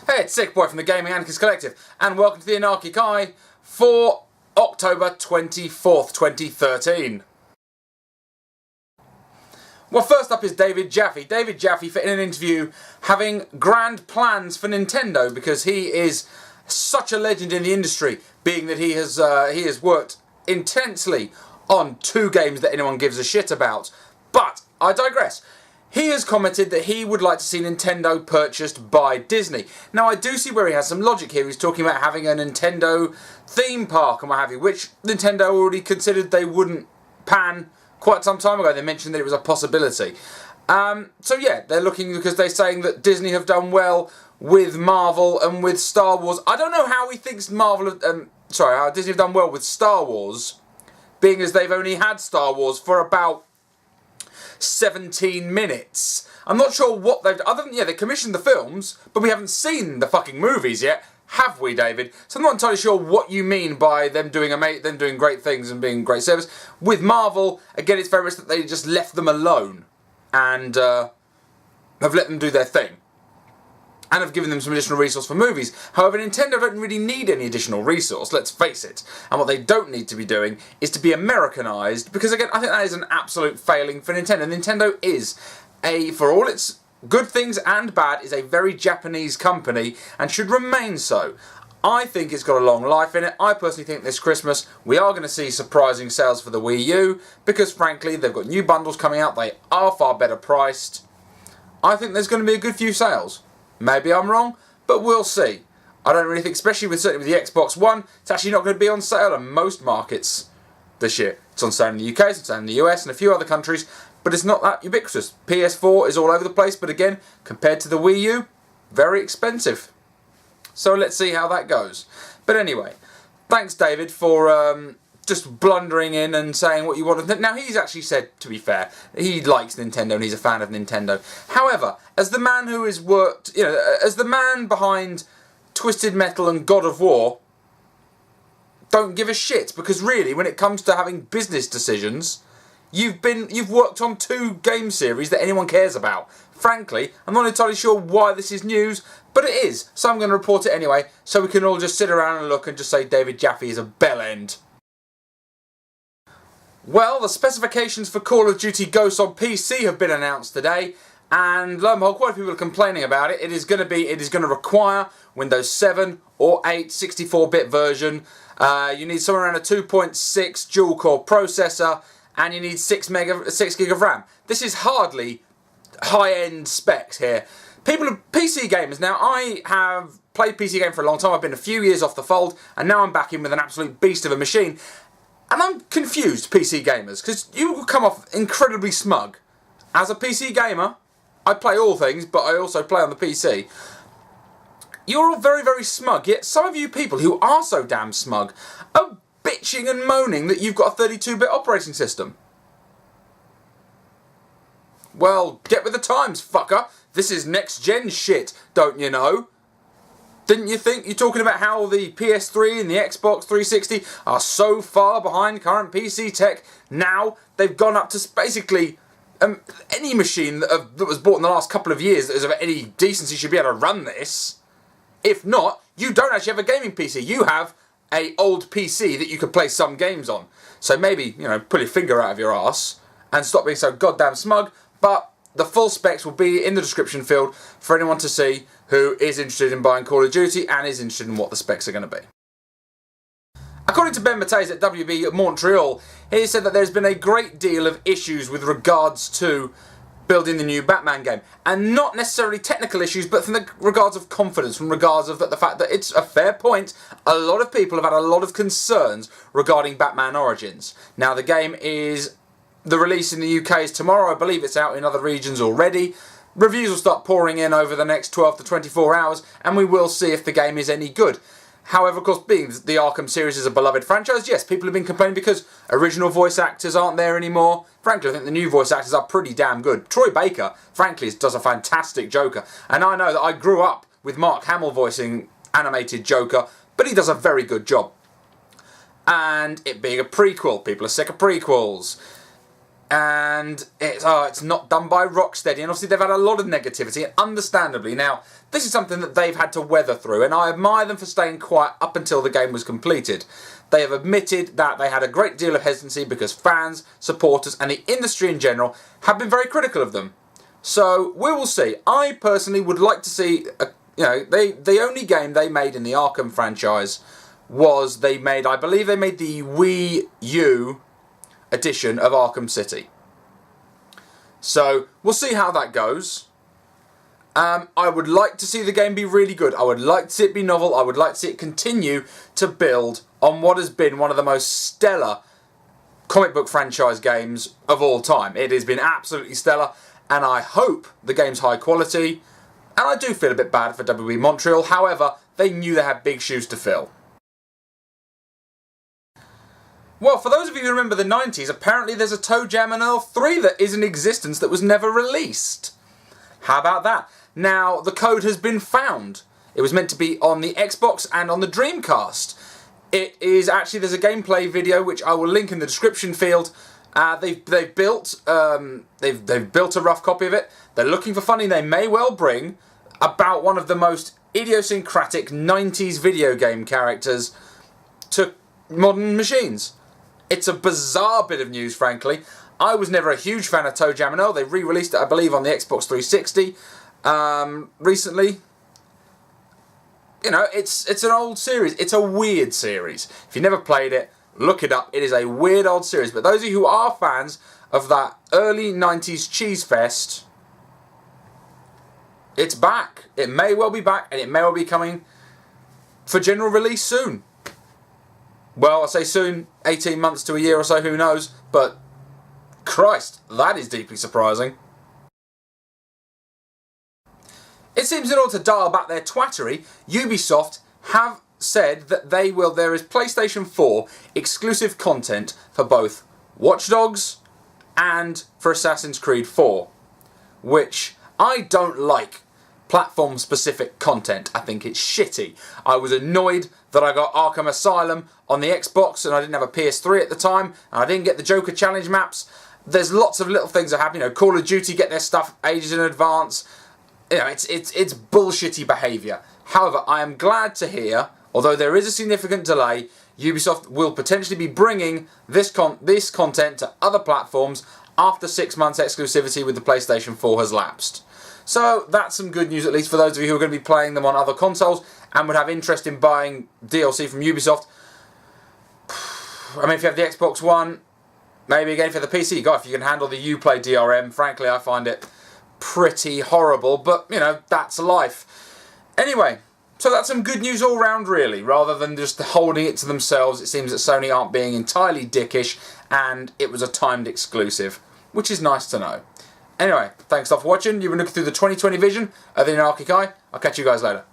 Hey, it's SickBoy from the Gaminganarchist Collective, and welcome to the Anarchic Eye for October 24th, 2013. Well, first up is David Jaffe. David Jaffe, in an interview, having grand plans for Nintendo because he is such a legend in the industry, being that he has worked intensely on two games that anyone gives a shit about. But I digress. He has commented that he would like to see Nintendo purchased by Disney. Now, I do see where he has some logic here. He's talking about having a Nintendo theme park and what have you, which Nintendo already considered they wouldn't pan quite some time ago. They mentioned that it was a possibility. So yeah, they're looking because they're saying that Disney have done well with Marvel and with Star Wars. I don't know how he thinks how Disney have done well with Star Wars, being as they've only had Star Wars for about 17 minutes. I'm not sure what they've done. Other than, they commissioned the films, but we haven't seen the fucking movies yet, have we, David? So I'm not entirely sure what you mean by them doing great things and being great service. With Marvel, again, it's very much that they just left them alone and have let them do their thing. And have given them some additional resource for movies. However, Nintendo don't really need any additional resource, let's face it. And what they don't need to be doing is to be Americanized, because again, I think that is an absolute failing for Nintendo. Nintendo is, for all its good things and bad, is a very Japanese company and should remain so. I think it's got a long life in it. I personally think this Christmas we are going to see surprising sales for the Wii U, because frankly, they've got new bundles coming out, they are far better priced. I think there's going to be a good few sales. Maybe I'm wrong, but we'll see. I don't really think, especially certainly with the Xbox One, it's actually not going to be on sale in most markets this year. It's on sale in the UK, it's on sale in the US and a few other countries, but it's not that ubiquitous. PS4 is all over the place, but again, compared to the Wii U, very expensive. So let's see how that goes. But anyway, thanks David for just blundering in and saying what you want. Now, he's actually said, to be fair, he likes Nintendo and he's a fan of Nintendo. However, as the man who has worked, as the man behind Twisted Metal and God of War, don't give a shit, because really, when it comes to having business decisions, you've worked on two game series that anyone cares about. Frankly, I'm not entirely sure why this is news, but it is. So I'm going to report it anyway, so we can all just sit around and look and just say David Jaffe is a bellend. Well, the specifications for Call of Duty Ghosts on PC have been announced today, and lo and behold, quite a few people are complaining about it. It is going to require Windows 7 or 8 64-bit version. You need somewhere around a 2.6 dual-core processor, and you need 6 gig of RAM. This is hardly high-end specs here. People are PC gamers. Now, I have played PC games for a long time. I've been a few years off the fold, and now I'm back in with an absolute beast of a machine. And I'm confused, PC gamers, because you come off incredibly smug. As a PC gamer, I play all things, but I also play on the PC. You're all very, very smug, yet some of you people who are so damn smug are bitching and moaning that you've got a 32-bit operating system. Well, get with the times, fucker. This is next-gen shit, don't you know? Didn't you think you're talking about how the PS3 and the Xbox 360 are so far behind current PC tech? Now they've gone up to basically any machine that was bought in the last couple of years that is of any decency should be able to run this. If not, you don't actually have a gaming PC. You have an old PC that you could play some games on. So maybe, pull your finger out of your arse and stop being so goddamn smug. But the full specs will be in the description field for anyone to see who is interested in buying Call of Duty and is interested in what the specs are going to be. According to Ben Matteis at WB Montreal, he said that there's been a great deal of issues with regards to building the new Batman game. And not necessarily technical issues, but from the regards of confidence, from regards of the fact that it's a fair point. A lot of people have had a lot of concerns regarding Batman Origins. Now, the game the release in the UK is tomorrow. I believe it's out in other regions already. Reviews will start pouring in over the next 12 to 24 hours, and we will see if the game is any good. However, of course, being the Arkham series is a beloved franchise, yes, people have been complaining because original voice actors aren't there anymore. Frankly, I think the new voice actors are pretty damn good. Troy Baker, frankly, does a fantastic Joker. And I know that I grew up with Mark Hamill voicing animated Joker, but he does a very good job. And it being a prequel, people are sick of prequels. and it's not done by Rocksteady, and obviously they've had a lot of negativity, and understandably. Now, this is something that they've had to weather through, and I admire them for staying quiet up until the game was completed. They have admitted that they had a great deal of hesitancy because fans, supporters, and the industry in general have been very critical of them. So, we will see. I personally would like to see, the only game they made in the Arkham franchise was I believe they made the Wii U edition of Arkham City. So, we'll see how that goes. I would like to see the game be really good. I would like to see it be novel. I would like to see it continue to build on what has been one of the most stellar comic book franchise games of all time. It has been absolutely stellar, and I hope the game's high quality. And I do feel a bit bad for WWE Montreal. However, they knew they had big shoes to fill. Well, for those of you who remember the 90s, apparently there's a Toejam Earl 3 that is in existence that was never released. How about that? Now, the code has been found. It was meant to be on the Xbox and on the Dreamcast. It is actually, there's a gameplay video which I will link in the description field. They've built a rough copy of it. They're looking for funding they may well bring about one of the most idiosyncratic 90s video game characters to modern machines. It's a bizarre bit of news, frankly. I was never a huge fan of Toejam Earl. They re-released it, I believe, on the Xbox 360 recently. You know, it's an old series. It's a weird series. If you've never played it, look it up. It is a weird old series. But those of you who are fans of that early 90s cheese fest, it's back. It may well be back, and it may well be coming for general release soon. Well, I say soon, 18 months to a year or so, who knows, but Christ, that is deeply surprising. It seems in order to dial back their twattery, Ubisoft have said that there is PlayStation 4 exclusive content for both Watch Dogs and for Assassin's Creed 4, which I don't like. Platform-specific content. I think it's shitty. I was annoyed that I got Arkham Asylum on the Xbox and I didn't have a PS3 at the time, and I didn't get the Joker Challenge maps. There's lots of little things that happen. You know, Call of Duty get their stuff ages in advance. You know, it's bullshitty behaviour. However, I am glad to hear, although there is a significant delay, Ubisoft will potentially be bringing this content to other platforms after 6 months exclusivity with the PlayStation 4 has lapsed. So that's some good news, at least for those of you who are going to be playing them on other consoles and would have interest in buying DLC from Ubisoft. I mean, if you have the Xbox One, maybe again if you have the PC, if you can handle the Uplay DRM. Frankly, I find it pretty horrible, but, you know, that's life. Anyway, so that's some good news all round, really. Rather than just holding it to themselves, it seems that Sony aren't being entirely dickish, and it was a timed exclusive, which is nice to know. Anyway, thanks a lot for watching. You've been looking through the 2020 vision of the Anarchic Eye. I'll catch you guys later.